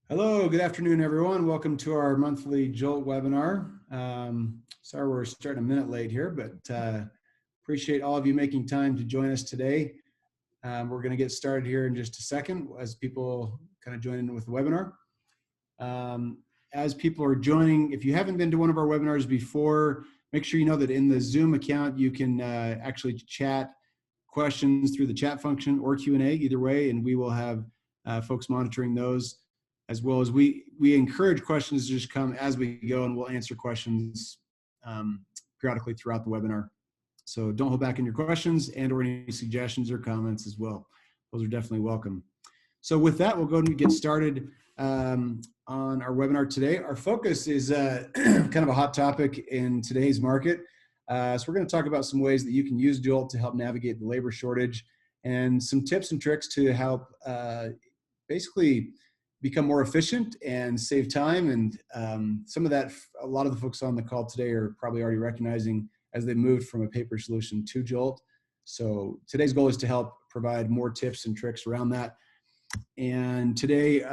Hello, good afternoon, everyone. Welcome to our monthly Jolt webinar. Sorry we're starting a minute late here, but appreciate all of you making time to join us today. We're going to get started here in just a second as people kind of join in with the webinar. As people are joining, if you haven't been to one of our webinars before, make sure you know that in the Zoom account you can actually chat questions through the chat function or Q&A, either way, and we will have folks monitoring those. As well as we encourage questions to just come as we go, and we'll answer questions periodically throughout the webinar. So don't hold back in your questions and or any suggestions or comments as well. Those are definitely welcome. So with that, we'll go and get started on our webinar today. Our focus is kind of a hot topic in today's market. So we're going to talk about some ways that you can use Jolt to help navigate the labor shortage and some tips and tricks to help basically become more efficient and save time. And some of that, a lot of the folks on the call today are probably already recognizing as they moved from a paper solution to Jolt. So today's goal is to help provide more tips and tricks around that. And today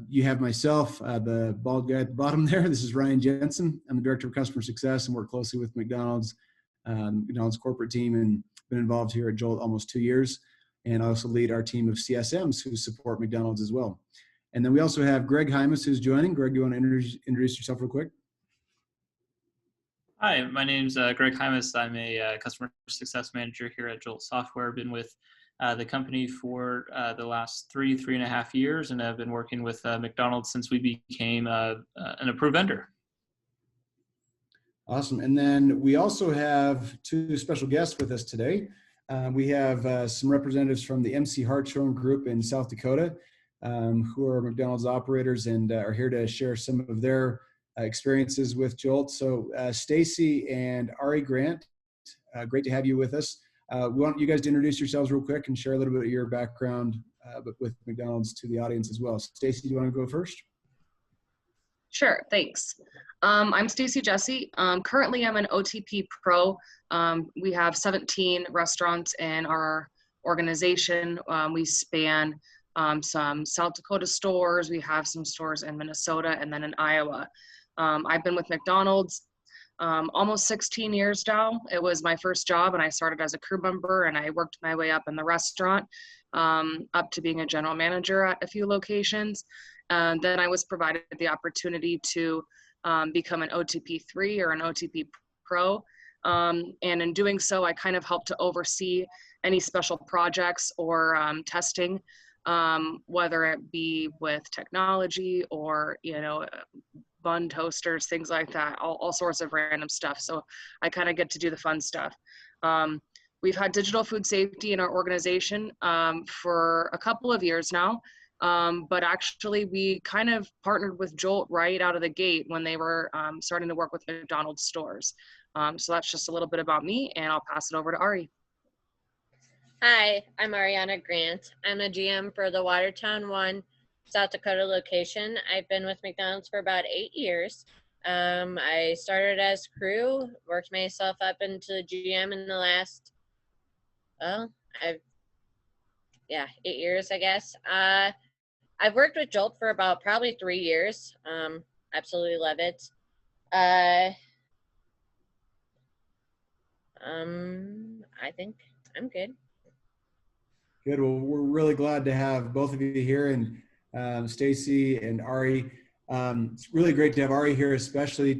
you have myself, the bald guy at the bottom there. This is Ryan Jensen. I'm the Director of Customer Success and work closely with McDonald's corporate team, and been involved here at Jolt almost 2 years. And I also lead our team of CSMs who support McDonald's as well. And then we also have Greg Hymas who's joining. Greg, you want to introduce yourself real quick? Hi, my name's Greg Hymas. I'm a customer success manager here at Jolt Software. Been with the company for the last three and a half years, and I've been working with McDonald's since we became an approved vendor. Awesome. And then we also have two special guests with us today. We have some representatives from the MC Hartshorn Group in South Dakota, who are McDonald's operators and are here to share some of their experiences with Jolt. So Stacy and Ari Grant, great to have you with us. We want you guys to introduce yourselves real quick and share a little bit of your background with McDonald's to the audience as well. Stacy, do you want to go first? Sure, thanks. I'm Stacy Jesse. Currently, I'm an OTP Pro. We have 17 restaurants in our organization. We span some South Dakota stores. We have some stores in Minnesota and then in Iowa. I've been with McDonald's almost 16 years now. It was my first job, and I started as a crew member, and I worked my way up in the restaurant up to being a general manager at a few locations. Then I was provided the opportunity to become an OTP 3 or an OTP Pro. And in doing so, I kind of helped to oversee any special projects or testing, whether it be with technology or, bun toasters, things like that, all sorts of random stuff. So I kind of get to do the fun stuff. We've had digital food safety in our organization for a couple of years now. But actually we kind of partnered with Jolt right out of the gate when they were starting to work with McDonald's stores. So that's just a little bit about me, and I'll pass it over to Ari. Hi, I'm Ariana Grant. I'm a GM for the Watertown 1 South Dakota location. I've been with McDonald's for about 8 years. I started as crew, worked myself up into GM in the last, 8 years, I guess. I've worked with Jolt for about probably 3 years. Absolutely love it. I think I'm good. Good. Well, we're really glad to have both of you here, and Stacy and Ari. It's really great to have Ari here, especially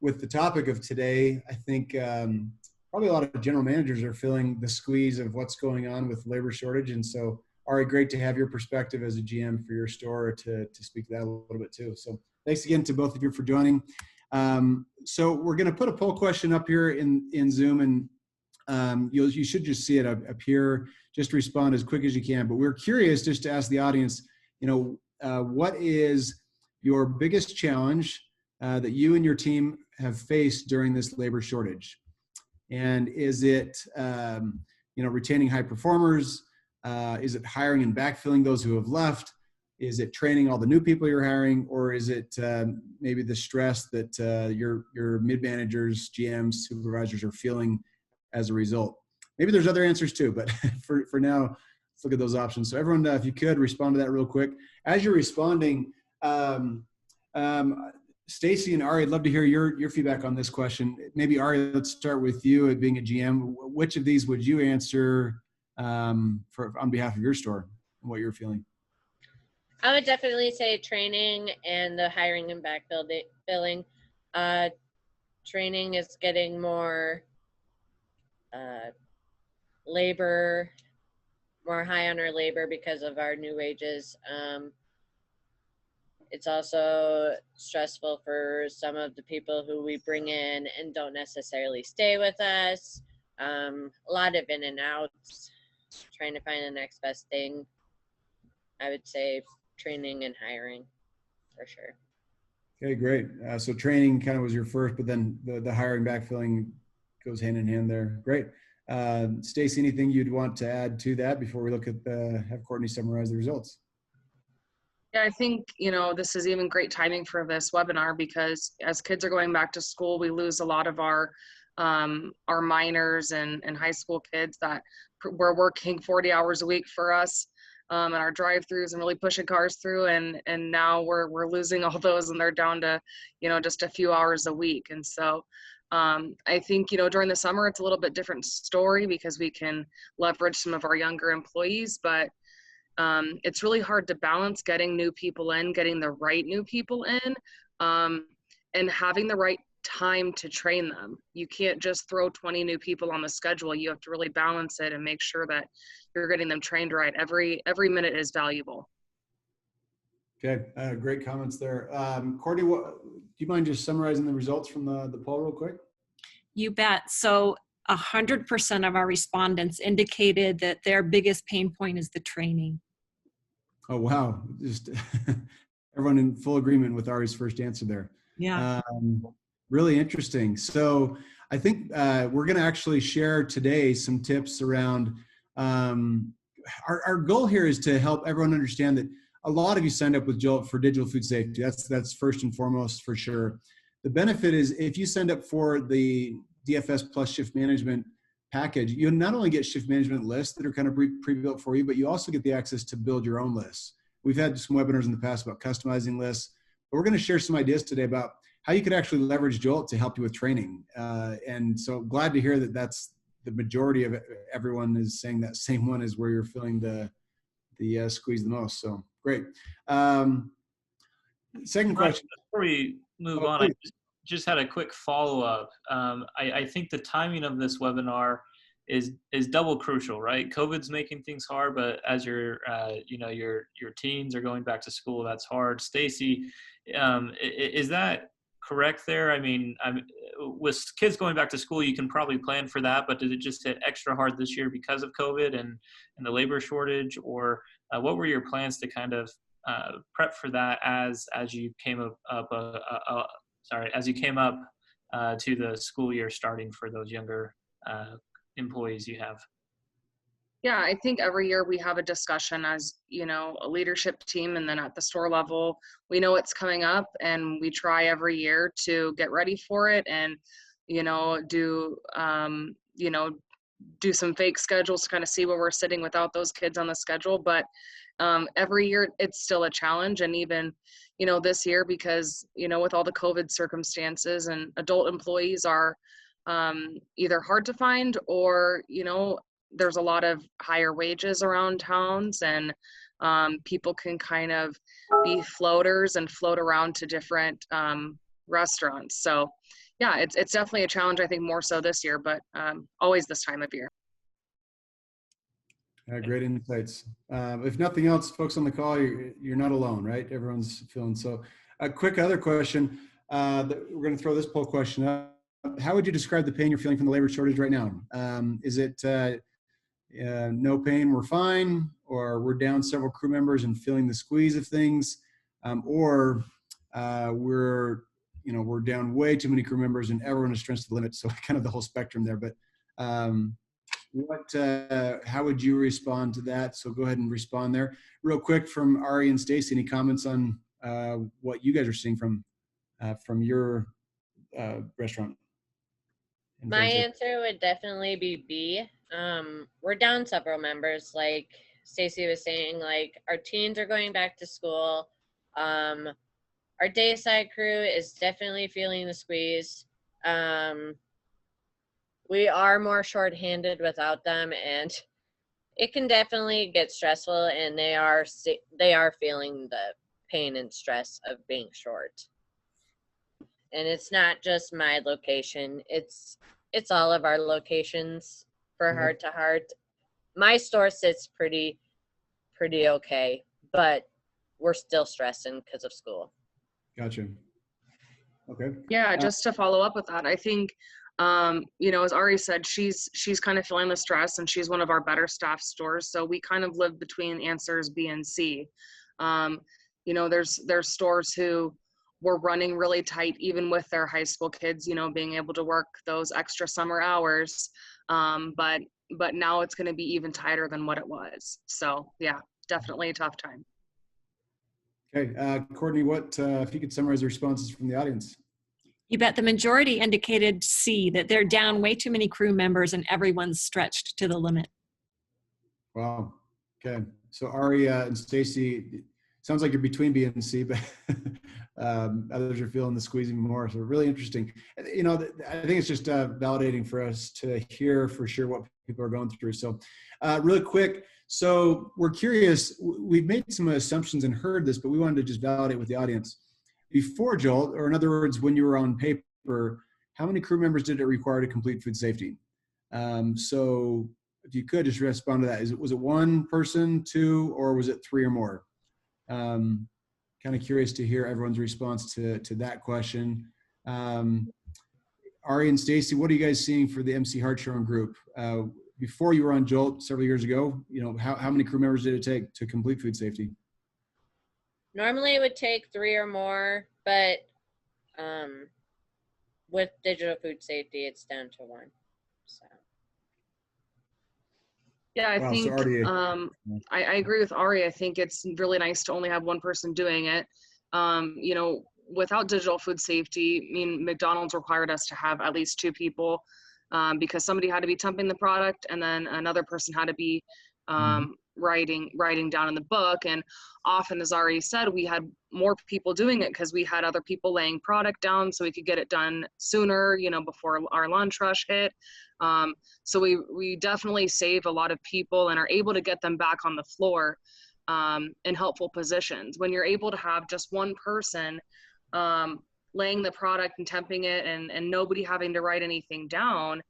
with the topic of today. I think probably a lot of general managers are feeling the squeeze of what's going on with labor shortage. And so, Ari, great to have your perspective as a GM for your store to speak to that a little bit too. So thanks again to both of you for joining. So we're going to put a poll question up here in Zoom, and you should just see it appear. Just respond as quick as you can. But we're curious just to ask the audience, what is your biggest challenge that you and your team have faced during this labor shortage? And is it, retaining high performers? Is it hiring and backfilling those who have left? Is it training all the new people you're hiring? Or is it maybe the stress that your mid-managers, GMs, supervisors are feeling as a result? Maybe there's other answers too, but for now, let's look at those options. So everyone, if you could respond to that real quick. As you're responding, Um, Stacy and Ari, I'd love to hear your feedback on this question. Maybe Ari, let's start with you at being a GM. Which of these would you answer on behalf of your store and what you're feeling? I would definitely say training and the hiring and backfilling. Training is getting more labor, more high on our labor because of our new wages. It's also stressful for some of the people who we bring in and don't necessarily stay with us. A lot of in and outs, trying to find the next best thing. I would say training and hiring for sure. Okay, great. So training kind of was your first, but then the hiring backfilling goes hand in hand there. Great. Stacy, anything you'd want to add to that before we look at have Courtney summarize the results? Yeah, I think, this is even great timing for this webinar because as kids are going back to school, we lose a lot of our minors and high school kids that were working 40 hours a week for us and our drive-throughs and really pushing cars through. And now we're losing all those and they're down to, just a few hours a week. And so I think, during the summer, it's a little bit different story because we can leverage some of our younger employees, but it's really hard to balance getting new people in, getting the right new people in, and having the right time to train them. You can't just throw 20 new people on the schedule. You have to really balance it and make sure that you're getting them trained right. Every minute is valuable. Okay, great comments there. Courtney, do you mind just summarizing the results from the poll real quick? You bet. So 100% of our respondents indicated that their biggest pain point is the training. Oh, wow. Just everyone in full agreement with Ari's first answer there. Yeah. Really interesting. So I think we're going to actually share today some tips around our goal here is to help everyone understand that a lot of you signed up with Jolt for digital food safety. That's first and foremost for sure. The benefit is if you signed up for the DFS plus shift management package, you not only get shift management lists that are kind of pre-built for you, but you also get the access to build your own lists. We've had some webinars in the past about customizing lists, but we're going to share some ideas today about how you could actually leverage Jolt to help you with training. And so glad to hear that that's the majority of everyone is saying that same one is where you're feeling the squeeze the most. So great. Second question. Before we move on, please. I just had a quick follow-up. I think the timing of this webinar is double crucial, right? COVID's making things hard, but as your teens are going back to school, that's hard. Stacy, is that correct there? I mean, with kids going back to school, you can probably plan for that, but did it just hit extra hard this year because of COVID and the labor shortage, or what were your plans to kind of prep for that as you came up to the school year starting for those younger employees you have? Yeah, I think every year we have a discussion as, a leadership team, and then at the store level, we know it's coming up and we try every year to get ready for it and, do some fake schedules to kind of see where we're sitting without those kids on the schedule. But every year it's still a challenge. And even, this year, because, with all the COVID circumstances and adult employees are either hard to find or, there's a lot of higher wages around towns, and people can kind of be floaters and float around to different restaurants. So yeah, it's definitely a challenge, I think more so this year, but always this time of year. Great insights. If nothing else, folks on the call, you're not alone, right? Everyone's feeling so. A quick other question, we're going to throw this poll question up. How would you describe the pain you're feeling from the labor shortage right now? Is it no pain, we're fine, or we're down several crew members and feeling the squeeze of things, or we're down way too many crew members and everyone is stretched to the limit? So kind of the whole spectrum there. But how would you respond to that? So go ahead and respond there real quick from Ari and Stacy. Any comments on what you guys are seeing from your restaurant? My answer would definitely be B. We're down several members, like Stacy was saying, like our teens are going back to school. Our dayside crew is definitely feeling the squeeze. We are more shorthanded without them, and it can definitely get stressful, and they are feeling the pain and stress of being short. And it's not just my location, it's all of our locations for Heart to Heart. My store sits pretty okay, but we're still stressing because of school. Gotcha. Okay. Yeah, just to follow up with that, I think, you know, as Ari said, she's kind of feeling the stress, and she's one of our better staff stores. So we kind of live between answers B and C. You know, there's stores who were running really tight, even with their high school kids, you know, being able to work those extra summer hours. But now it's going to be even tighter than what it was. So yeah, definitely a tough time. Okay. Courtney, what, if you could summarize the responses from the audience? You bet. The majority indicated C, that they're down way too many crew members and everyone's stretched to the limit. Wow. Okay. So Ari and Stacy, sounds like you're between B and C, but others are feeling the squeezing more. So really interesting. You know, I think it's just validating for us to hear for sure what people are going through. So really quick. So we're curious, we've made some assumptions and heard this, but we wanted to just validate with the audience. Before Jolt, or in other words, when you were on paper, how many crew members did it require to complete food safety? So if you could just respond to that. Was it one person, two, or was it three or more? Kind of curious to hear everyone's response to that question. Ari and Stacy, what are you guys seeing for the MC Hartshorn group? Before you were on Jolt several years ago, you know, how many crew members did it take to complete food safety? Normally it would take 3 or more, but with digital food safety, it's down to 1. So. Yeah, I Wow, think so already, I agree with Ari. I think it's really nice to only have one person doing it. You know, without digital food safety, I mean, McDonald's required us to have at least 2 people because somebody had to be temping the product, and then another person had to be writing down in the book. And often, as Ari said, we had more people doing it because we had other people laying product down so we could get it done sooner, you know, before our lunch rush hit. So we definitely save a lot of people and are able to get them back on the floor in helpful positions. When you're able to have just one person laying the product and temping it and nobody having to write anything down,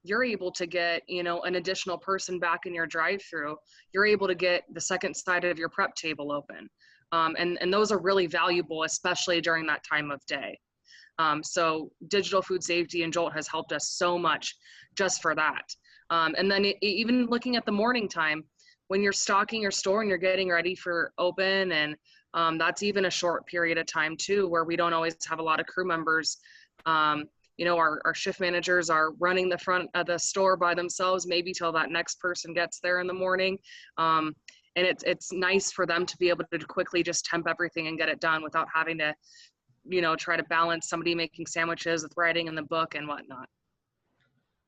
you're able to get, you know, an additional person back in your drive-through. You're able to get the second side of your prep table open. And those are really valuable, especially during that time of day. So digital food safety and Jolt has helped us so much just for that. And then even looking at the morning time, when you're stocking your store and you're getting ready for open, and that's even a short period of time too, where we don't always have a lot of crew members. You know, our shift managers are running the front of the store by themselves, maybe till that next person gets there in the morning. And it's nice for them to be able to quickly just temp everything and get it done without having to, you know, try to balance somebody making sandwiches with writing in the book and whatnot.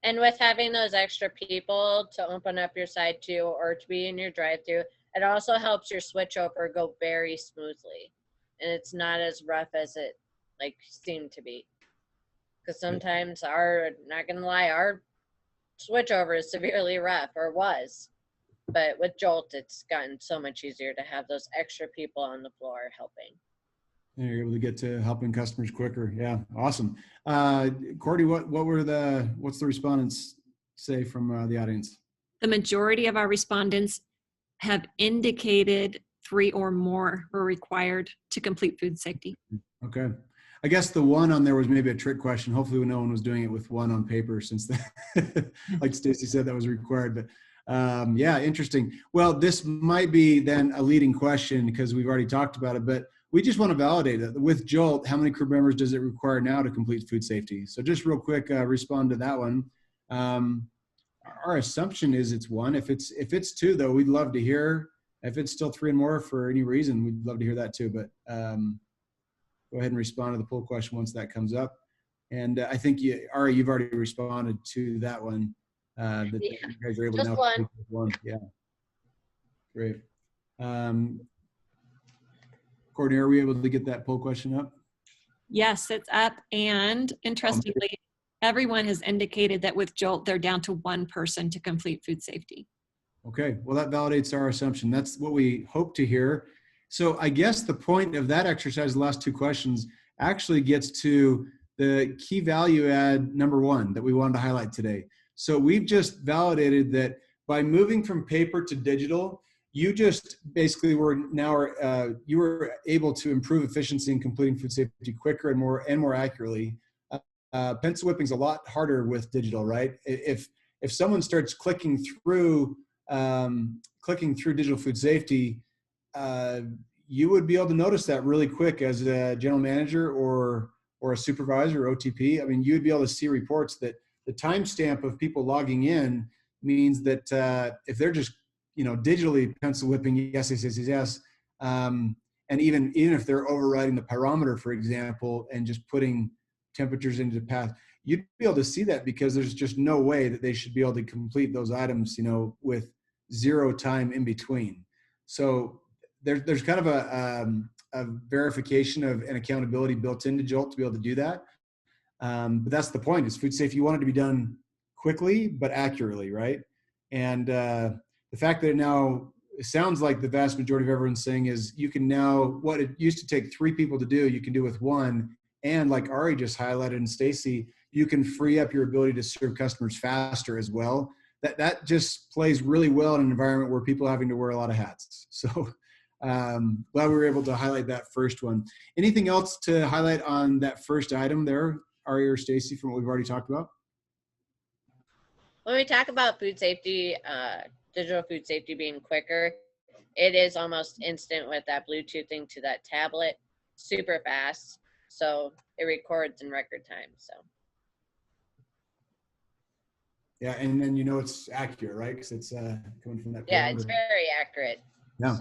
And with having those extra people to open up your side too, or to be in your drive-through, it also helps your switchover go very smoothly, and it's not as rough as it like seemed to be. Because sometimes not gonna lie, our switchover is severely rough, or was. But with Jolt, it's gotten so much easier to have those extra people on the floor helping. And you're able to get to helping customers quicker. Yeah, awesome. Courtney, what's the respondents say from the audience? The majority of our respondents have indicated 3 or more were required to complete food safety. Okay. I guess the one on there was maybe a trick question. Hopefully no one was doing it with 1 on paper, since like Stacy said, that was required. But yeah, interesting. Well, this might be then a leading question because we've already talked about it, but we just want to validate it. With Jolt, how many crew members does it require now to complete food safety? So just real quick, respond to that one. Our assumption is it's 1. If it's 2, though, we'd love to hear. If it's still 3 and more for any reason, we'd love to hear that too. But go ahead and respond to the poll question once that comes up. And I think Ari, you've already responded to that one. That you guys are able Just to know 1. Yeah, great. Courtney, are we able to get that poll question up? Yes, it's up. And interestingly, everyone has indicated that with Jolt, they're down to one person to complete food safety. Okay, well, that validates our assumption. That's what we hope to hear. So I guess the point of that exercise, the last two questions, actually gets to the key value add number one that we wanted to highlight today. So we've just validated that by moving from paper to digital, you just basically you were able to improve efficiency in completing food safety quicker and more accurately. Pencil whipping's a lot harder with digital, right? If someone starts clicking through digital food safety, you would be able to notice that really quick as a general manager or a supervisor or OTP. I mean, you would be able to see reports that the timestamp of people logging in means that if they're just digitally pencil whipping yes, and even if they're overriding the pyrometer, for example, and just putting temperatures into the path, you'd be able to see that because there's just no way that they should be able to complete those items, with zero time in between. So there's kind of a verification of an accountability built into Jolt to be able to do that. But that's the point, is food safety, you want it to be done quickly but accurately, right? And the fact that it sounds like the vast majority of everyone's saying is you can now, what it used to take 3 people to do, you can do with 1. And like Ari just highlighted, and Stacy, you can free up your ability to serve customers faster as well. That just plays really well in an environment where people are having to wear a lot of hats. So glad we were able to highlight that first one. Anything else to highlight on that first item there, Ari or Stacy, from what we've already talked about? When we talk about food safety, digital food safety being quicker, it is almost instant with that Bluetoothing to that tablet, super fast. So it records in record time. So. Yeah, and then it's accurate, right? Because it's coming from that. Yeah, it's very accurate. Yeah.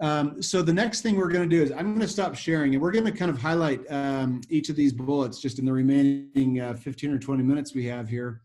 So, so the next thing we're going to do is I'm going to stop sharing, and we're going to kind of highlight each of these bullets just in the remaining 15 or 20 minutes we have here.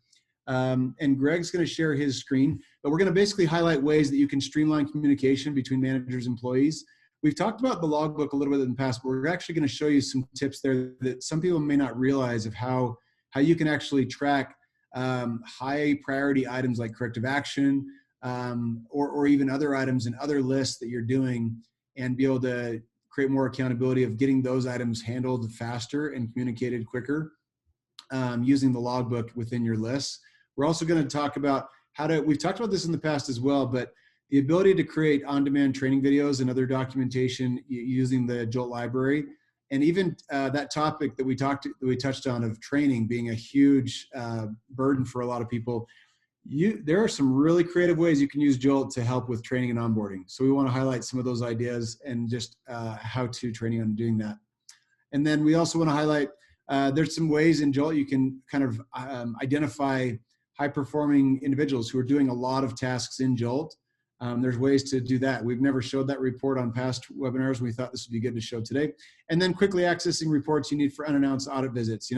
And Greg's going to share his screen, but we're going to basically highlight ways that you can streamline communication between managers and employees. We've talked about the logbook a little bit in the past, but we're actually going to show you some tips there that some people may not realize of how you can actually track high priority items like corrective action, or even other items in other lists that you're doing, and be able to create more accountability of getting those items handled faster and communicated quicker using the logbook within your lists. We're also going to talk about we've talked about this in the past as well, but the ability to create on-demand training videos and other documentation using the Jolt library. And even that topic that we touched on of training being a huge burden for a lot of people. There are some really creative ways you can use Jolt to help with training and onboarding. So we want to highlight some of those ideas and just how-to training on doing that. And then we also want to highlight there's some ways in Jolt you can kind of identify high-performing individuals who are doing a lot of tasks in Jolt. There's ways to do that. We've never showed that report on past webinars. We thought this would be good to show today. And then quickly accessing reports you need for unannounced audit visits.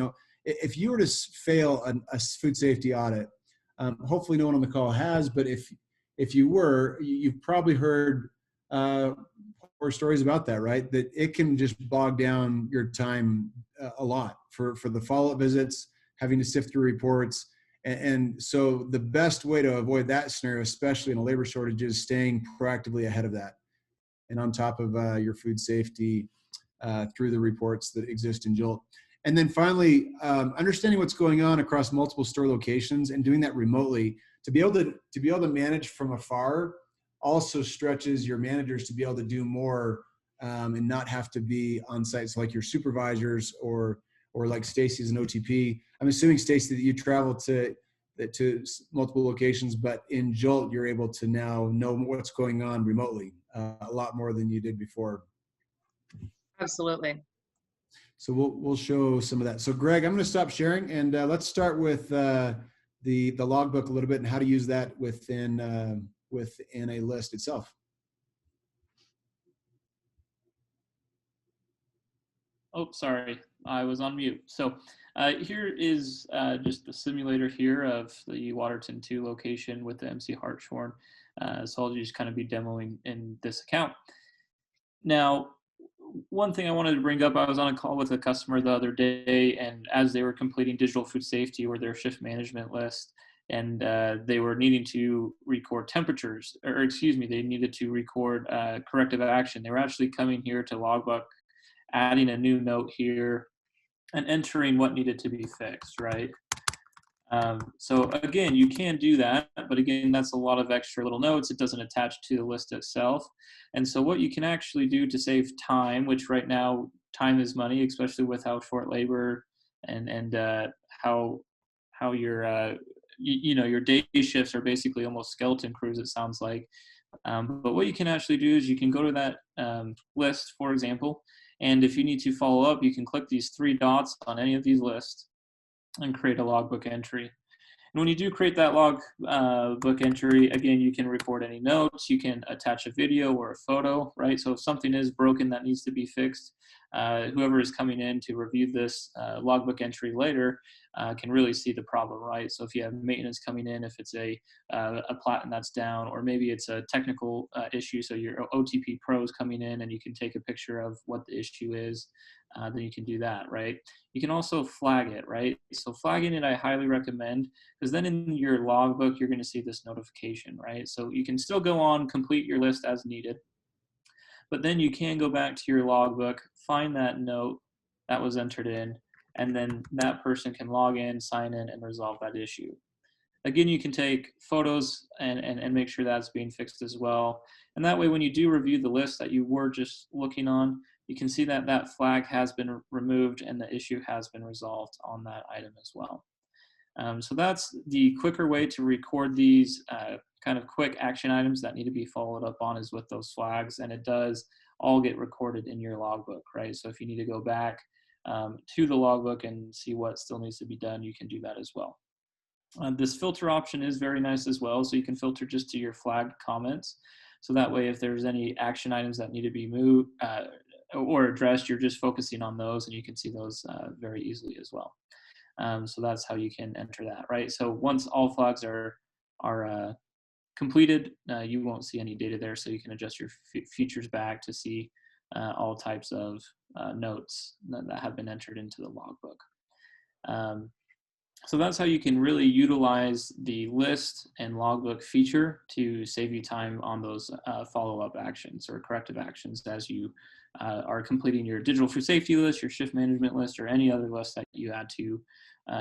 If you were to fail a food safety audit, hopefully no one on the call has, but if you were, you've probably heard horror stories about that, right? That it can just bog down your time a lot for the follow-up visits, having to sift through reports. And so the best way to avoid that scenario, especially in a labor shortage, is staying proactively ahead of that and on top of your food safety through the reports that exist in Jolt. And then finally, understanding what's going on across multiple store locations and doing that remotely to be able to manage from afar also stretches your managers to be able to do more and not have to be on sites like your supervisors or like Stacy's an OTP. I'm assuming, Stacy, that you travel to multiple locations, but in Jolt, you're able to now know what's going on remotely a lot more than you did before. Absolutely. So we'll show some of that. So Greg, I'm going to stop sharing, and let's start with the logbook a little bit and how to use that within a list itself. Oh, sorry, I was on mute. So here is just the simulator here of the Waterton 2 location with the MC Hartshorn. So I'll just kind of be demoing in this account. Now, one thing I wanted to bring up, I was on a call with a customer the other day, and as they were completing digital food safety or their shift management list, and they were needing to record temperatures, or excuse me, they needed to record corrective action. They were actually coming here to Logbook, adding a new note here, and entering what needed to be fixed, right? So again, you can do that, but again, that's a lot of extra little notes. It doesn't attach to the list itself. And so what you can actually do to save time, which right now time is money, especially with how short labor and how your your day shifts are basically almost skeleton crews, it sounds like. But what you can actually do is you can go to that list, for example, and if you need to follow up, you can click these 3 dots on any of these lists and create a logbook entry. And when you do create that log book entry, again, you can record any notes, you can attach a video or a photo, right? So if something is broken that needs to be fixed, whoever is coming in to review this logbook entry later can really see the problem, right? So if you have maintenance coming in, if it's a platen that's down, or maybe it's a technical issue, so your OTP pros coming in and you can take a picture of what the issue is, then you can do that, right? You can also flag it, right? So flagging it, I highly recommend, because then in your logbook, you're going to see this notification, right? So you can still go on, complete your list as needed, but then you can go back to your logbook, find that note that was entered in, and then that person can log in, sign in, and resolve that issue. Again, you can take photos and make sure that's being fixed as well. And that way, when you do review the list that you were just looking on, you can see that that flag has been removed and the issue has been resolved on that item as well. So that's the quicker way to record these kind of quick action items that need to be followed up on, is with those flags, and it does all get recorded in your logbook, right? So if you need to go back to the logbook and see what still needs to be done, you can do that as well. This filter option is very nice as well, so you can filter just to your flagged comments. So that way, if there's any action items that need to be moved or addressed, you're just focusing on those, and you can see those very easily as well. So that's how you can enter that, right? So once all flags are completed, you won't see any data there, so you can adjust your features back to see all types of notes that have been entered into the logbook. So that's how you can really utilize the list and logbook feature to save you time on those follow-up actions or corrective actions as you are completing your digital food safety list, your shift management list, or any other list that you add to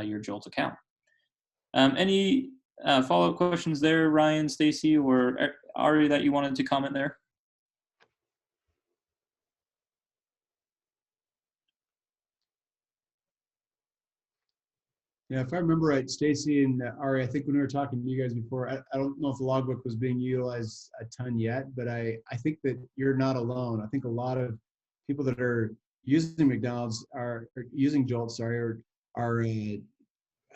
your Jolt account. Any follow-up questions there, Ryan, Stacy, or Ari, that you wanted to comment there? Yeah, if I remember right, Stacy and Ari, I think when we were talking to you guys before, I don't know if the logbook was being utilized a ton yet, but I think that you're not alone. I think a lot of people that are using McDonald's are using Jolt, sorry, are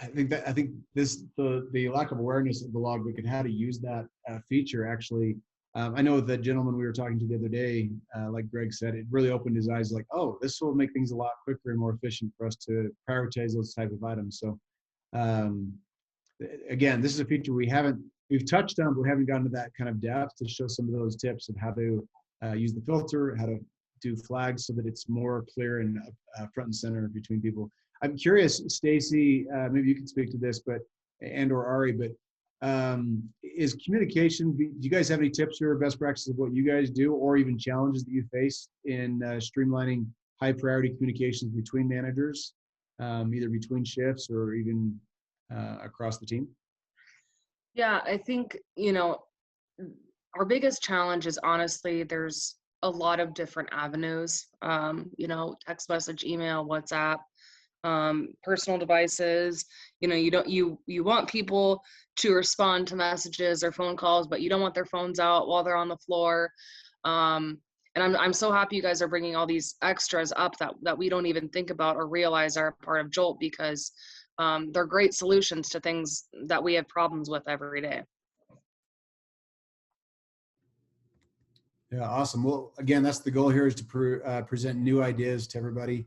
I think the lack of awareness of the logbook and how to use that feature actually. I know the gentleman we were talking to the other day, like Greg said, it really opened his eyes, like, oh, this will make things a lot quicker and more efficient for us to prioritize those type of items. So again, this is a feature we've touched on, but we haven't gotten to that kind of depth to show some of those tips of how to use the filter, how to do flags so that it's more clear and front and center between people. I'm curious, Stacy, maybe you can speak to this, and/or Ari, but is communication, do you guys have any tips or best practices of what you guys do, or even challenges that you face in streamlining high priority communications between managers, either between shifts or even across the team? Yeah, I think, our biggest challenge is honestly, there's a lot of different avenues, text message, email, WhatsApp, personal devices. You want people to respond to messages or phone calls, but you don't want their phones out while they're on the floor. And I'm so happy you guys are bringing all these extras up that we don't even think about or realize are part of Jolt, because they're great solutions to things that we have problems with every day. Yeah, awesome. Well, again, that's the goal here, is to present new ideas to everybody.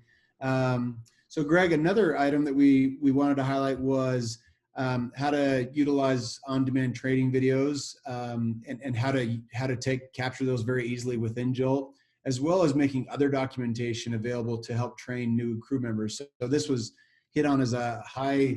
So Greg, another item that we wanted to highlight was how to utilize on-demand trading videos and how to capture those very easily within Jolt. as well as making other documentation available to help train new crew members. So this was hit on as a high,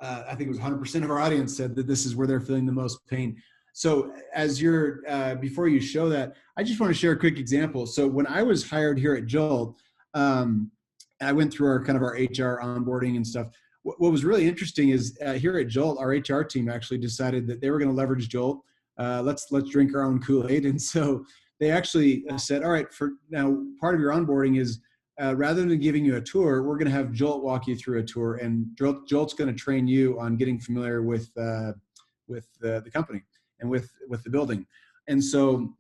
I think it was 100% of our audience said that this is where they're feeling the most pain. So as you're, before you show that, I just want to share a quick example. So when I was hired here at Jolt, I went through our kind of our HR onboarding and stuff. What was really interesting is here at Jolt, our HR team actually decided that they were going to leverage Jolt. Let's drink our own Kool-Aid. And so they actually said, all right, for now, part of your onboarding is rather than giving you a tour, we're going to have Jolt walk you through a tour, and Jolt's going to train you on getting familiar with the company and with the building. And so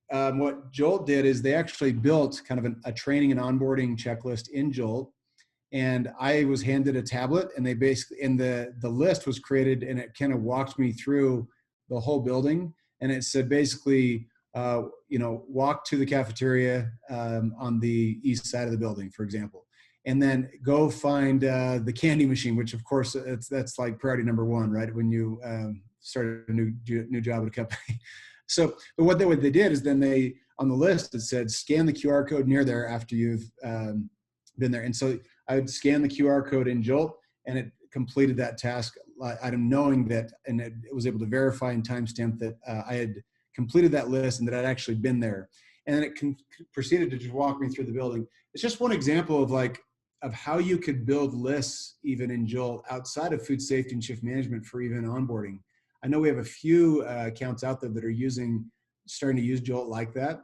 what Jolt did is they actually built kind of a training and onboarding checklist in Jolt. And I was handed a tablet, and they basically, and the list was created, and it kind of walked me through the whole building. And it said basically, walk to the cafeteria on the east side of the building, for example, and then go find the candy machine, which of course that's like priority number one, right? When you start a new job at a company. So, but what they did is then they, on the list, it said, scan the QR code near there after you've been there. And so I would scan the QR code in Jolt, and it completed that task item, knowing that, and it was able to verify and timestamp that I had completed that list and that I'd actually been there. And then it proceeded to just walk me through the building. It's just one example of how you could build lists even in Jolt outside of food safety and shift management for even onboarding. I know we have a few accounts out there that are starting to use Jolt like that,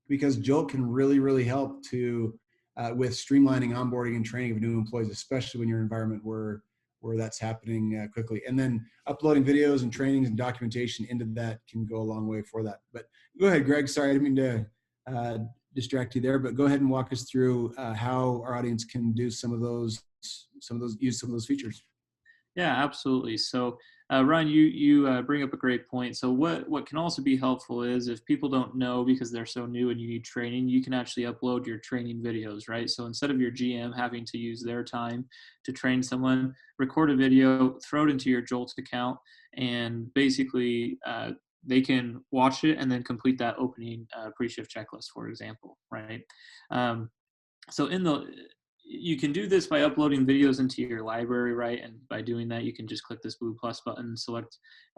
because Jolt can really, really help to with streamlining onboarding and training of new employees, especially when you're in an environment where that's happening quickly. And then uploading videos and trainings and documentation into that can go a long way for that. But go ahead, Greg. Sorry, I didn't mean to distract you there, but go ahead and walk us through how our audience can do use some of those features. Yeah, absolutely. So Ryan, you bring up a great point. So what can also be helpful is if people don't know because they're so new and you need training, you can actually upload your training videos, right? So instead of your GM having to use their time to train someone, record a video, throw it into your Jolt account, and basically they can watch it and then complete that opening pre-shift checklist, for example, right? So you can do this by uploading videos into your library, right? And by doing that, you can just click this blue plus button, select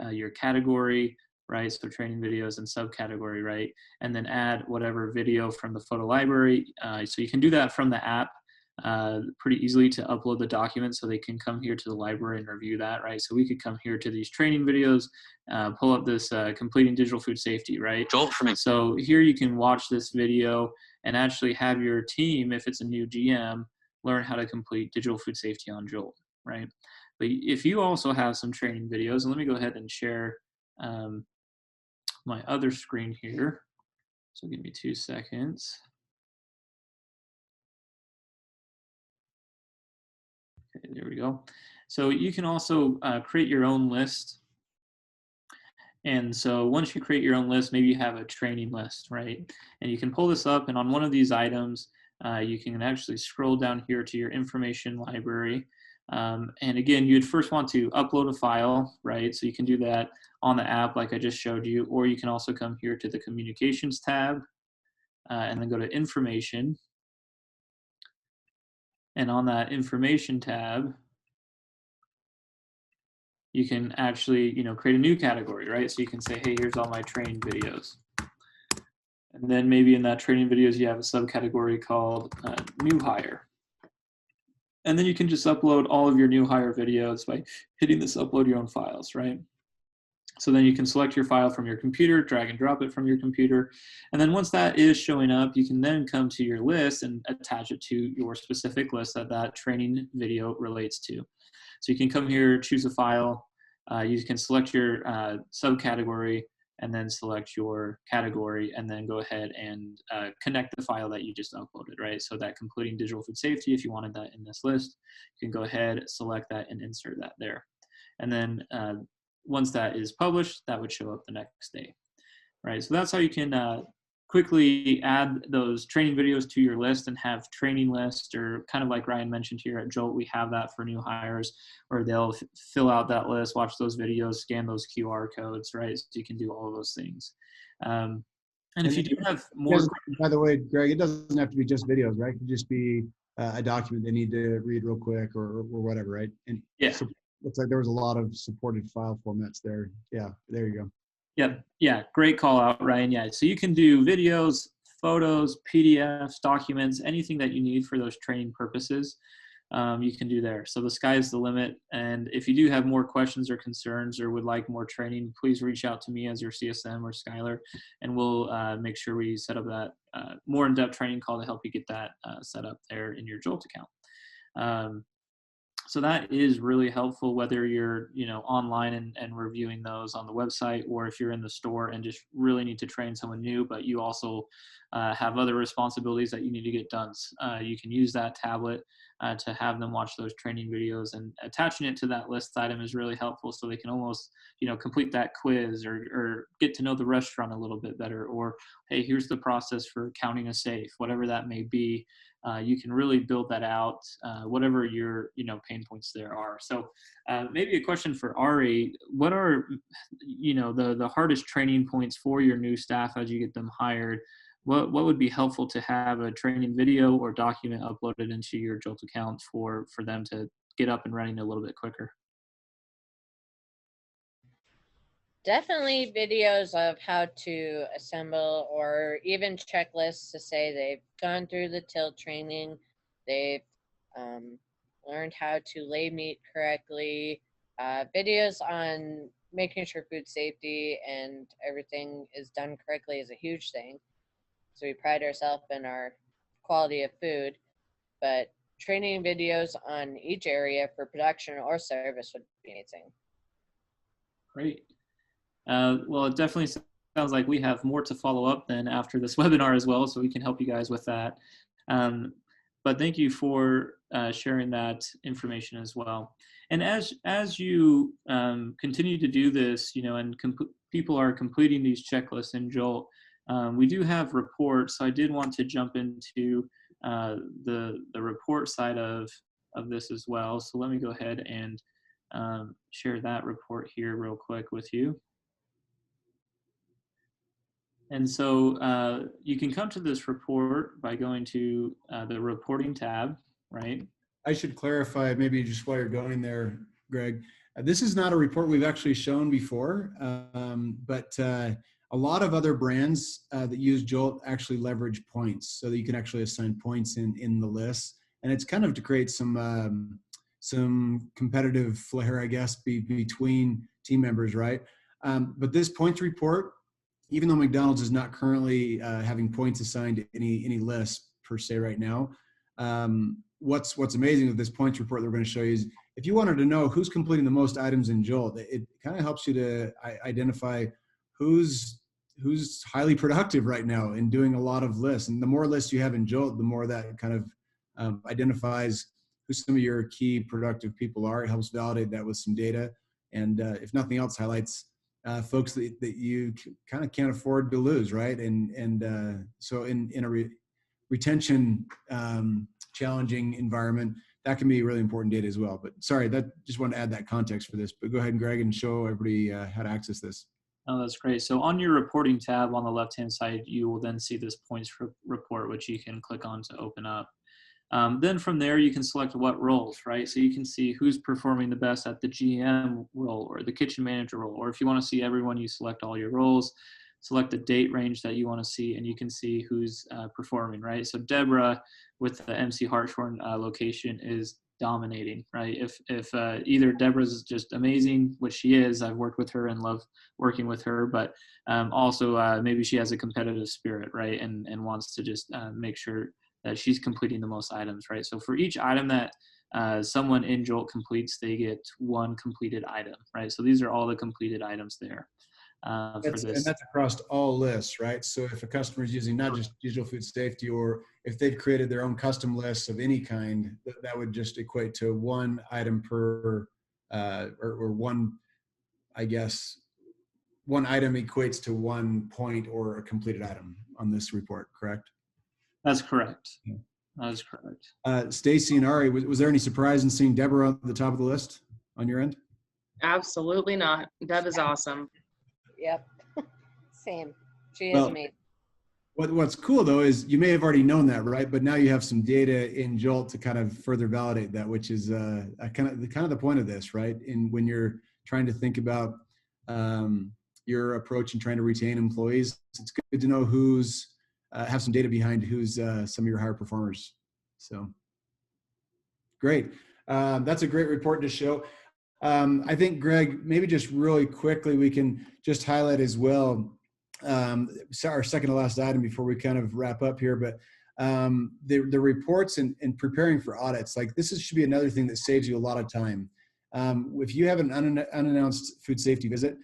your category, right? So training videos and subcategory, right? And then add whatever video from the photo library. So you can do that from the app pretty easily to upload the document, so they can come here to the library and review that, right? So we could come here to these training videos, pull up this completing digital food safety, right? So here you can watch this video and actually have your team, if it's a new GM, learn how to complete digital food safety on Jolt, right? But if you also have some training videos, and let me go ahead and share my other screen here. So give me 2 seconds. Okay, there we go. So you can also create your own list. And so once you create your own list, maybe you have a training list, right? And you can pull this up, and on one of these items, you can actually scroll down here to your information library. And again, you'd first want to upload a file, right? So you can do that on the app like I just showed you, or you can also come here to the communications tab and then go to information. And on that information tab, you can actually, create a new category, right? So you can say, hey, here's all my training videos. And then maybe in that training videos, you have a subcategory called new hire. And then you can just upload all of your new hire videos by hitting this upload your own files, right? So then you can select your file from your computer, drag and drop it from your computer. And then once that is showing up, you can then come to your list and attach it to your specific list that training video relates to. So you can come here, choose a file. You can select your subcategory, and then select your category, and then go ahead and connect the file that you just uploaded, right? So that completing digital food safety, if you wanted that in this list, you can go ahead, select that, and insert that there. And then once that is published, that would show up the next day, right? So that's how you can quickly add those training videos to your list and have training lists, or kind of like Ryan mentioned here at Jolt, we have that for new hires, where they'll fill out that list, watch those videos, scan those QR codes, right? So you can do all of those things. And if you do have more, By the way, Greg, it doesn't have to be just videos, right? It could just be a document they need to read real quick or whatever, right? And yeah. so looks like there was a lot of supported file formats there. Yeah, there you go. Yep. Yeah. Great call out, Ryan. Yeah. So you can do videos, photos, PDFs, documents, anything that you need for those training purposes. You can do there. So the sky's the limit. And if you do have more questions or concerns or would like more training, please reach out to me as your CSM or Skylar, and we'll make sure we set up that more in-depth training call to help you get that set up there in your Jolt account. So that is really helpful, whether you're, online and reviewing those on the website, or if you're in the store and just really need to train someone new, but you also have other responsibilities that you need to get done. You can use that tablet to have them watch those training videos, and attaching it to that list item is really helpful, so they can almost, complete that quiz or get to know the restaurant a little bit better, or, hey, here's the process for counting a safe, whatever that may be. You can really build that out, whatever your pain points there are. So maybe a question for Ari: what are the hardest training points for your new staff as you get them hired? What would be helpful to have a training video or document uploaded into your Jolt account for them to get up and running a little bit quicker? Definitely videos of how to assemble, or even checklists to say they've gone through the tilt training, they've learned how to lay meat correctly. Videos on making sure food safety and everything is done correctly is a huge thing. So we pride ourselves in our quality of food, but training videos on each area for production or service would be amazing. Great. Well, it definitely sounds like we have more to follow up then after this webinar as well, so we can help you guys with that. But thank you for sharing that information as well. And as you continue to do this, and people are completing these checklists in Jolt, we do have reports. So I did want to jump into the report side of this as well. So let me go ahead and share that report here real quick with you. And so you can come to this report by going to the reporting tab, right? I should clarify, maybe just while you're going there, Greg, this is not a report we've actually shown before, but a lot of other brands that use Jolt actually leverage points, so that you can actually assign points in the list. And it's kind of to create some competitive flair, I guess, between team members, right? But this points report, even though McDonald's is not currently having points assigned to any list per se right now, what's amazing with this points report that we're going to show you is, if you wanted to know who's completing the most items in Jolt, it kind of helps you to identify who's highly productive right now and doing a lot of lists. And the more lists you have in Jolt, the more that kind of identifies who some of your key productive people are. It helps validate that with some data, and if nothing else, highlights folks that you kind of can't afford to lose, right? And so in a retention challenging environment, that can be really important data as well. But sorry, that just wanted to add that context for this. But go ahead, Greg, and show everybody how to access this. Oh, that's great. So on your reporting tab on the left-hand side, you will then see this points report, which you can click on to open up. Then from there, you can select what roles, right? So you can see who's performing the best at the GM role or the kitchen manager role. Or if you want to see everyone, you select all your roles, select the date range that you want to see, and you can see who's performing, right? So Deborah with the MC Hartshorn location is dominating, right? If either Deborah's just amazing, which she is, I've worked with her and love working with her, but also maybe she has a competitive spirit, right? And wants to just make sure that she's completing the most items, right? So for each item that someone in Jolt completes, they get one completed item, right? So these are all the completed items there for this. And that's across all lists, right? So if a customer is using not just digital food safety, or if they've created their own custom lists of any kind, that would just equate to one item per, or one, I guess, one item equates to 1 point or a completed item on this report, correct? That's correct. That is correct. Stacy and Ari, was there any surprise in seeing Deborah at the top of the list on your end? Absolutely not. Deb is awesome. Yep. Same. She is amazing. What's cool though is you may have already known that, right? But now you have some data in Jolt to kind of further validate that, which is kind of the point of this, right? And when you're trying to think about your approach and trying to retain employees, it's good to know who's have some data behind who's some of your higher performers. So great. That's a great report to show. I think, Greg, maybe just really quickly, we can just highlight as well our second to last item before we kind of wrap up here, but the reports and preparing for audits, like this should be another thing that saves you a lot of time. If you have an unannounced food safety visit,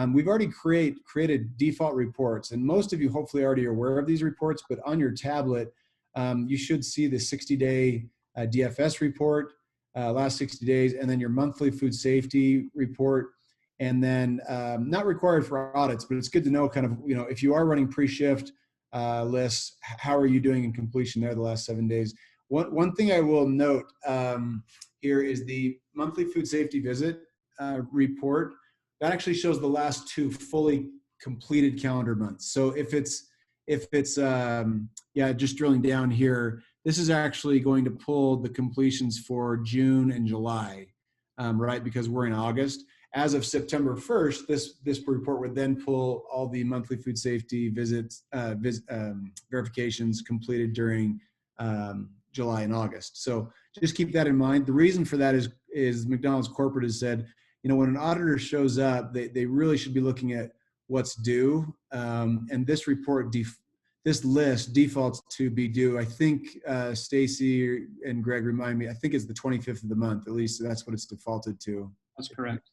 we've already created default reports, and most of you hopefully already are aware of these reports, but on your tablet, you should see the 60-day DFS report, last 60 days, and then your monthly food safety report. And then not required for audits, but it's good to know kind of, if you are running pre-shift lists, how are you doing in completion there the last 7 days? One thing I will note here is the monthly food safety visit report. That actually shows the last 2 fully completed calendar months. So if it's just drilling down here, this is actually going to pull the completions for June and July, right? Because we're in August. As of September 1st, this report would then pull all the monthly food safety visits, verifications completed during July and August. So just keep that in mind. The reason for that is McDonald's corporate has said, when an auditor shows up, they really should be looking at what's due. And this report, this list defaults to be due. I think Stacy and Greg remind me, I think it's the 25th of the month, at least that's what it's defaulted to. That's correct.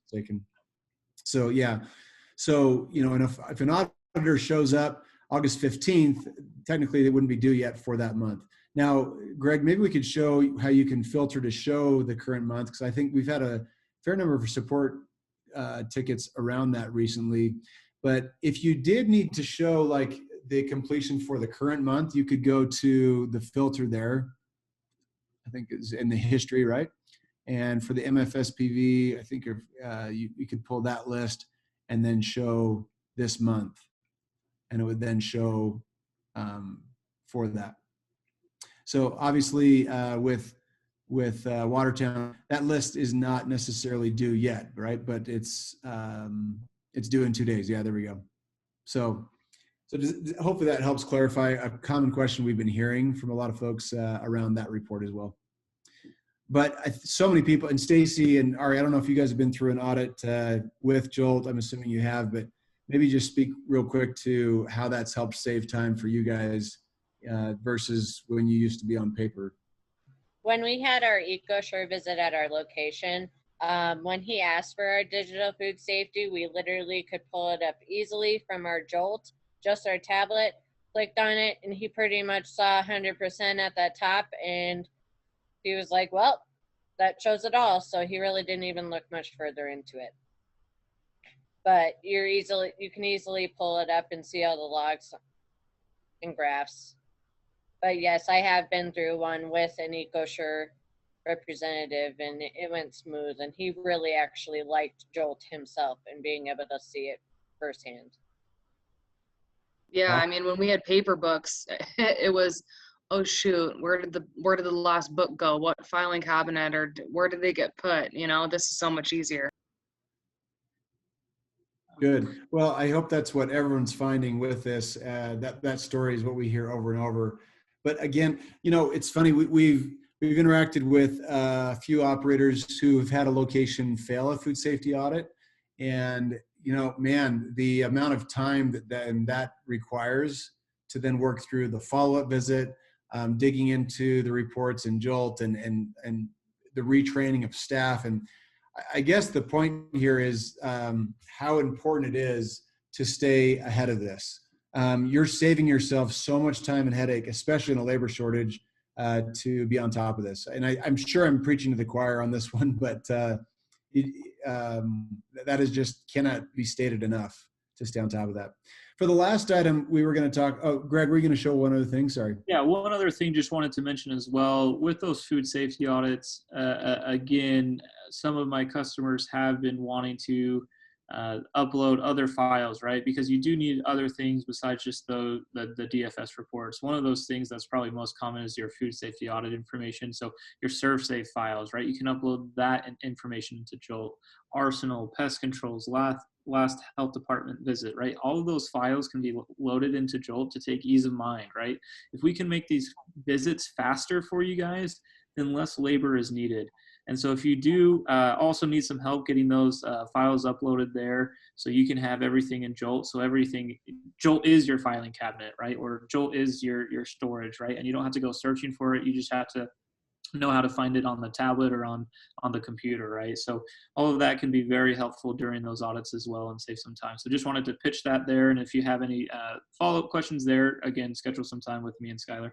So yeah. So, and if an auditor shows up August 15th, technically they wouldn't be due yet for that month. Now, Greg, maybe we could show how you can filter to show the current month, because I think we've had a fair number of support tickets around that recently. But if you did need to show like the completion for the current month, you could go to the filter there. I think it's in the history, right? And for the MFSPV, I think you could pull that list and then show this month, and it would then show for that. So obviously with Watertown, that list is not necessarily due yet, right? But it's due in 2 days. Yeah, there we go. So hopefully that helps clarify a common question we've been hearing from a lot of folks around that report as well. But so many people, and Stacy and Ari, I don't know if you guys have been through an audit with Jolt. I'm assuming you have, but maybe just speak real quick to how that's helped save time for you guys versus when you used to be on paper. When we had our EcoSure visit at our location, when he asked for our digital food safety, we literally could pull it up easily from our Jolt, just our tablet, clicked on it, and he pretty much saw 100% at that top, and he was like, well, that shows it all. So he really didn't even look much further into it. But you can easily pull it up and see all the logs and graphs. But yes, I have been through one with an EcoSure representative, and it went smooth. And he really actually liked Jolt himself and being able to see it firsthand. Yeah, I mean, when we had paper books, it was, oh shoot, where did the last book go? What filing cabinet, or where did they get put? This is so much easier. Good. Well, I hope that's what everyone's finding with this. That story is what we hear over and over. But again, it's funny. We've interacted with a few operators who have had a location fail a food safety audit, and man, the amount of time that requires to then work through the follow-up visit, digging into the reports in Jolt and the retraining of staff. And I guess the point here is how important it is to stay ahead of this. You're saving yourself so much time and headache, especially in a labor shortage, to be on top of this. And I'm sure I'm preaching to the choir on this one, but that is just cannot be stated enough to stay on top of that. For the last item, we were going to talk. Oh, Greg, were you going to show one other thing? Sorry. Yeah, one other thing just wanted to mention as well. With those food safety audits, again, some of my customers have been wanting to upload other files, right? Because you do need other things besides just the DFS reports. One of those things that's probably most common is your food safety audit information. So your ServSafe files, right? You can upload that information into Jolt. Arsenal, pest controls, last health department visit, right? All of those files can be loaded into Jolt to take ease of mind, right? If we can make these visits faster for you guys, then less labor is needed. And so if you do also need some help getting those files uploaded there, so you can have everything in Jolt. So Jolt is your filing cabinet, right? Or Jolt is your storage, right? And you don't have to go searching for it. You just have to know how to find it on the tablet or on the computer, right? So all of that can be very helpful during those audits as well and save some time. So just wanted to pitch that there. And if you have any follow-up questions there, again, schedule some time with me and Skylar.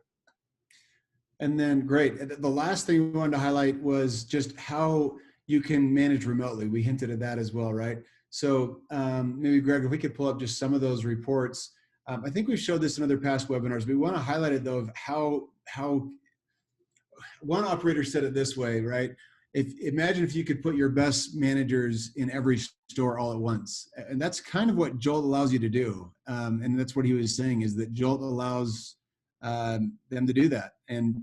And then, great. The last thing we wanted to highlight was just how you can manage remotely. We hinted at that as well, right? So maybe, Greg, if we could pull up just some of those reports. I think we've showed this in other past webinars. We want to highlight it, though, of how one operator said it this way, right? Imagine if you could put your best managers in every store all at once. And that's kind of what Jolt allows you to do. And that's what he was saying, is that Jolt allows them to do that. And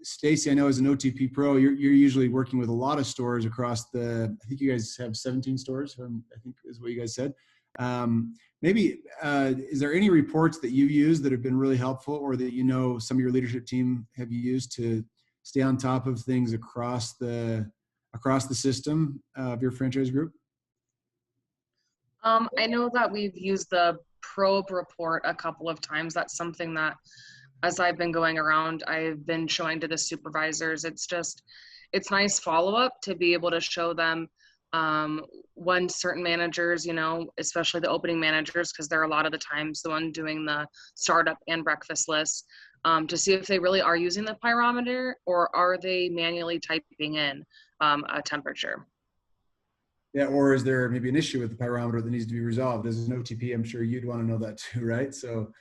Stacy, I know as an OTP Pro, you're usually working with a lot of stores across I think you guys have 17 stores, I think is what you guys said. Maybe, is there any reports that you've used that have been really helpful, or that some of your leadership team have used to stay on top of things across the system of your franchise group? I know that we've used the probe report a couple of times. That's something that, as I've been going around, I've been showing to the supervisors. It's nice follow-up to be able to show them when certain managers, especially the opening managers, because they're a lot of the times the one doing the startup and breakfast lists, to see if they really are using the pyrometer, or are they manually typing in a temperature. Yeah, or is there maybe an issue with the pyrometer that needs to be resolved? As an OTP, I'm sure you'd want to know that too, right? So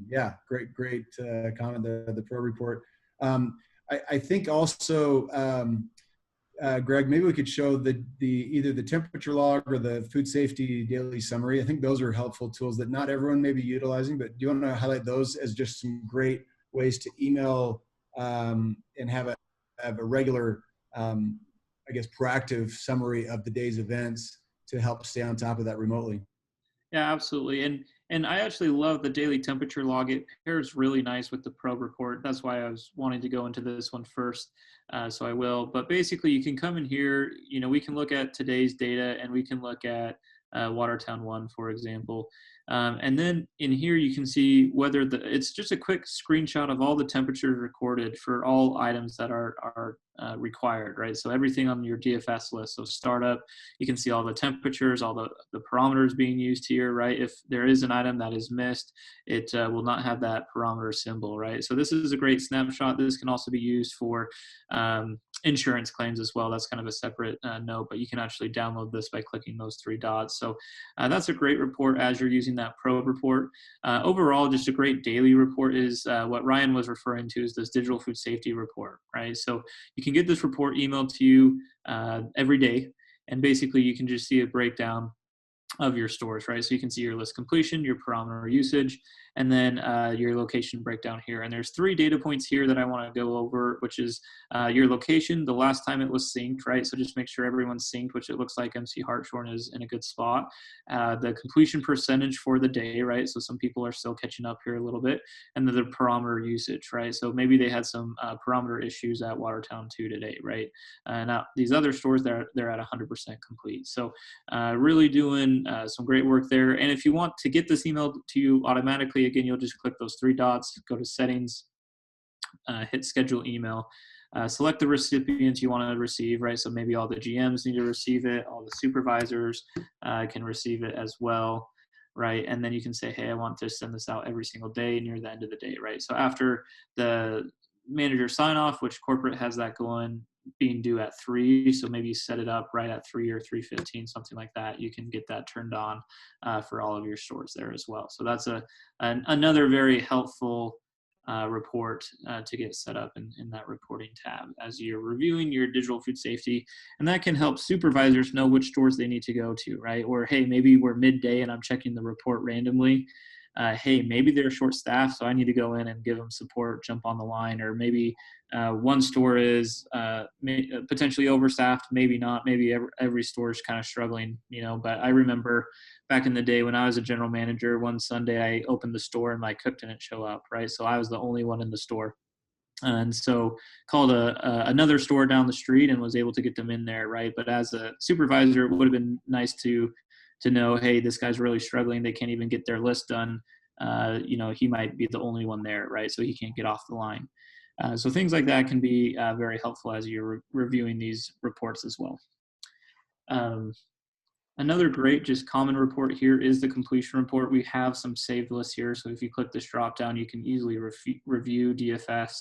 yeah, great comment, the pro report. I think also, Greg, maybe we could show either the temperature log or the food safety daily summary. I think those are helpful tools that not everyone may be utilizing, but do you want to highlight those as just some great ways to email and have a regular, I guess, proactive summary of the day's events to help stay on top of that remotely? Yeah, absolutely. And I actually love the daily temperature log. It pairs really nice with the probe report. That's why I was wanting to go into this one first. So I will. But basically, you can come in here. We can look at today's data, and we can look at Watertown 1, for example. And then in here, you can see whether it's just a quick screenshot of all the temperatures recorded for all items that are required, right? So everything on your DFS list. So startup, you can see all the temperatures, all the parameters being used here, right? If there is an item that is missed, it will not have that parameter symbol, right? So this is a great snapshot. This can also be used for insurance claims as well. That's kind of a separate note, but you can actually download this by clicking those three dots. So that's a great report as you're using that probe report. Overall, just a great daily report is what Ryan was referring to is this digital food safety report, right? So you can get this report emailed to you every day, and basically you can just see a breakdown of your stores, right? So you can see your list completion, your parameter usage, and then your location breakdown here. And there's 3 data points here that I want to go over, which is your location, the last time it was synced, right? So just make sure everyone's synced, which it looks like MC Hartshorn is in a good spot. The completion percentage for the day, right? So some people are still catching up here a little bit. And then the parameter usage, right? So maybe they had some parameter issues at Watertown 2 today, right? Now these other stores, they're at 100% complete. So really doing some great work there. And if you want to get this emailed to you automatically, again, you'll just click those 3 dots, go to settings, hit schedule email, select the recipients you want to receive, right? So maybe all the GMs need to receive it, all the supervisors can receive it as well, right? And then you can say, hey, I want to send this out every single day near the end of the day, right? So after the manager sign off, which corporate has that going, being due at 3, so maybe you set it up right at 3 or 3:15, something like that. You can get that turned on for all of your stores there as well. So that's another very helpful report to get set up in that reporting tab as you're reviewing your digital food safety. And that can help supervisors know which stores they need to go to, right? Or, hey, maybe we're midday and I'm checking the report randomly. Hey, maybe they're short staffed, so I need to go in and give them support, jump on the line. Or maybe one store is potentially overstaffed, maybe not. Maybe every store is kind of struggling, But I remember back in the day when I was a general manager, one Sunday I opened the store and my cook didn't show up, right? So I was the only one in the store. And so called another store down the street and was able to get them in there, right? But as a supervisor, it would have been nice to know, hey, this guy's really struggling. They can't even get their list done. He might be the only one there, right? So he can't get off the line. So things like that can be very helpful as you're reviewing these reports as well. Another great just common report here is the completion report. We have some saved lists here. So if you click this drop down, you can easily review DFS.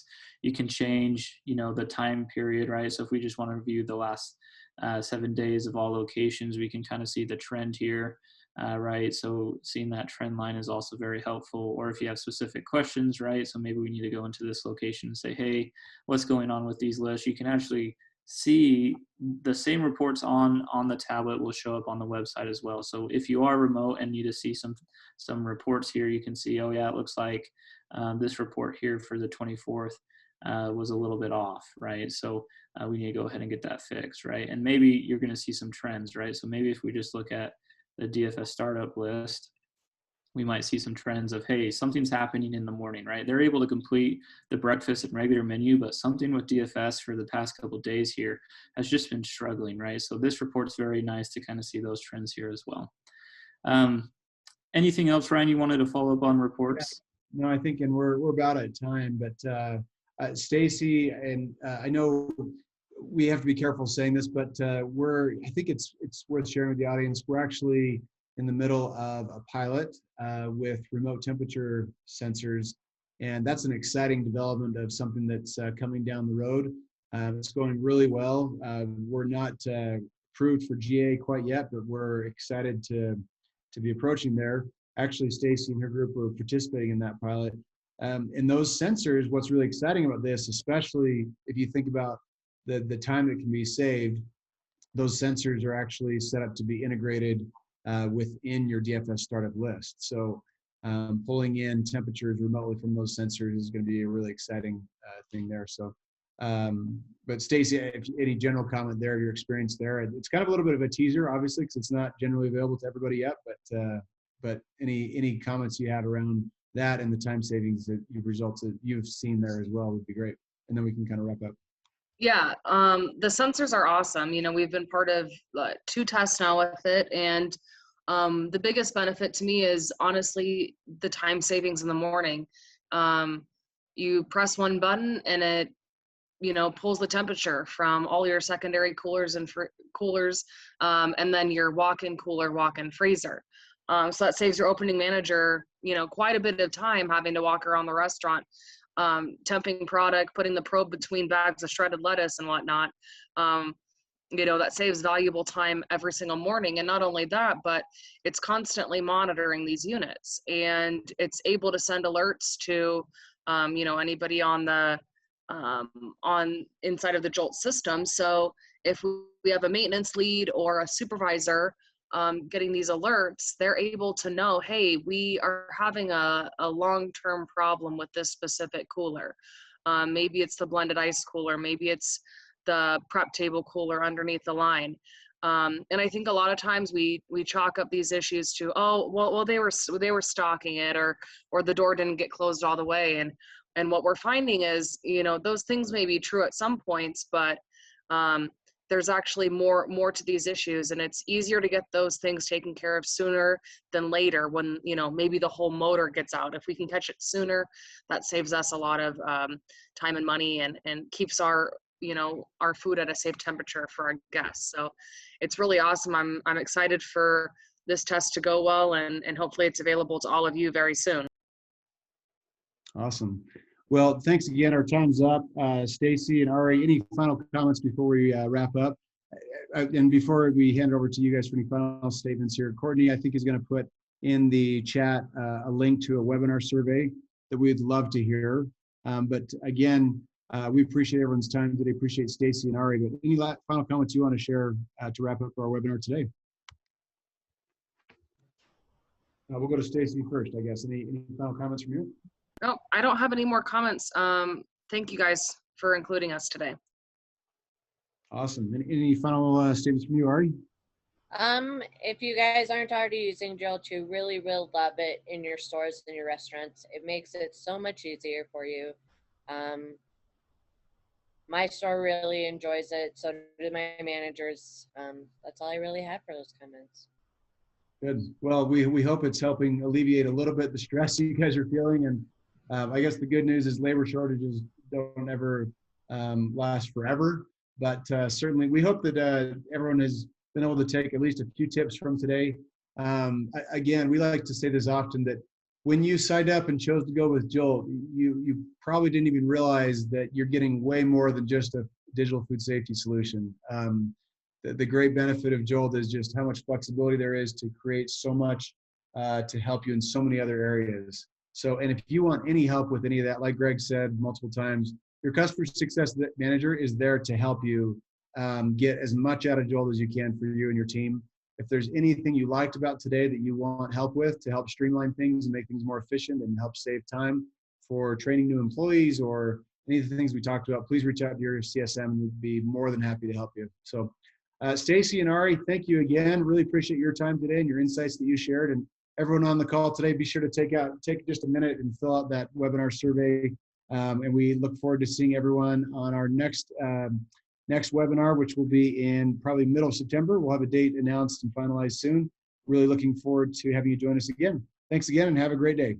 You can change, the time period, right? So if we just want to review the last 7 days of all locations, we can kind of see the trend here, right? So seeing that trend line is also very helpful. Or if you have specific questions, right? So maybe we need to go into this location and say, hey, what's going on with these lists? You can actually see the same reports on the tablet will show up on the website as well. So if you are remote and need to see some reports here, you can see, oh yeah, it looks like this report here for the 24th was a little bit off, right? So we need to go ahead and get that fixed, right? And maybe you're going to see some trends, right? So maybe if we just look at the DFS startup list, we might see some trends of, hey, something's happening in the morning, right? They're able to complete the breakfast and regular menu, but something with DFS for the past couple of days here has just been struggling, right? So this report's very nice to kind of see those trends here as well. Anything else, Ryan, you wanted to follow up on reports? No, I think, and we're about at time, but Stacy, and I know we have to be careful saying this, but I think it's worth sharing with the audience. We're actually in the middle of a pilot with remote temperature sensors, and that's an exciting development of something that's coming down the road. It's going really well. We're not approved for GA quite yet, but we're excited to be approaching there. Actually, Stacy and her group are participating in that pilot. And those sensors, what's really exciting about this, especially if you think about the time that can be saved, those sensors are actually set up to be integrated within your DFS startup list. So pulling in temperatures remotely from those sensors is going to be a really exciting thing there. So, but Stacy, any general comment there, your experience there? It's kind of a little bit of a teaser, obviously, because it's not generally available to everybody yet. But any comments you have around that and the time savings that you've seen there as well would be great. And then we can kind of wrap up. Yeah, the sensors are awesome. We've been part of 2 tests now with it, and the biggest benefit to me is honestly the time savings in the morning. You press one button and it pulls the temperature from all your secondary coolers and coolers, and then your walk-in cooler, walk-in freezer. So that saves your opening manager quite a bit of time having to walk around the restaurant, temping product, putting the probe between bags of shredded lettuce and whatnot. That saves valuable time every single morning. And not only that, but it's constantly monitoring these units, and it's able to send alerts to anybody on the inside of the Jolt system. So if we have a maintenance lead or a supervisor getting these alerts, they're able to know, hey, we are having a long-term problem with this specific cooler. Maybe it's the blended ice cooler, maybe it's the prep table cooler underneath the line. And I think a lot of times we chalk up these issues to, oh, well they were stocking it, or the door didn't get closed all the way. And what we're finding is, those things may be true at some points, but there's actually more to these issues, and it's easier to get those things taken care of sooner than later when, maybe the whole motor gets out. If we can catch it sooner, that saves us a lot of time and money, and keeps our food at a safe temperature for our guests. So it's really awesome. I'm excited for this test to go well, and hopefully it's available to all of you very soon. Awesome. Well, thanks again. Our time's up. Stacy and Ari, any final comments before we wrap up? And before we hand over to you guys for any final statements here, Courtney, I think, is going to put in the chat a link to a webinar survey that we'd love to hear. But again, we appreciate everyone's time today. Appreciate Stacy and Ari. But any final comments you want to share to wrap up our webinar today? We'll go to Stacy first, I guess. Any final comments from you? No, I don't have any more comments. Thank you guys for including us today. Awesome. Any final statements from you, Ari? If you guys aren't already using Jolt, you really will love it in your stores and your restaurants. It makes it so much easier for you. My store really enjoys it. So do my managers. That's all I really have for those comments. Good. Well, we hope it's helping alleviate a little bit the stress you guys are feeling. And I guess the good news is labor shortages don't ever last forever. But certainly we hope that everyone has been able to take at least a few tips from today. Again, we like to say this often, that when you signed up and chose to go with Jolt, you probably didn't even realize that you're getting way more than just a digital food safety solution. The great benefit of Jolt is just how much flexibility there is to create so much to help you in so many other areas. So, and if you want any help with any of that, like Greg said multiple times, your customer success manager is there to help you get as much out of Jolt as you can for you and your team. If there's anything you liked about today that you want help with to help streamline things and make things more efficient and help save time for training new employees or any of the things we talked about, please reach out to your CSM and we'd be more than happy to help you. So Stacy and Ari, thank you again. Really appreciate your time today and your insights that you shared. And everyone on the call today, be sure to take just a minute and fill out that webinar survey. And we look forward to seeing everyone on our next webinar, which will be in probably middle of September. We'll have a date announced and finalized soon. Really looking forward to having you join us again. Thanks again and have a great day.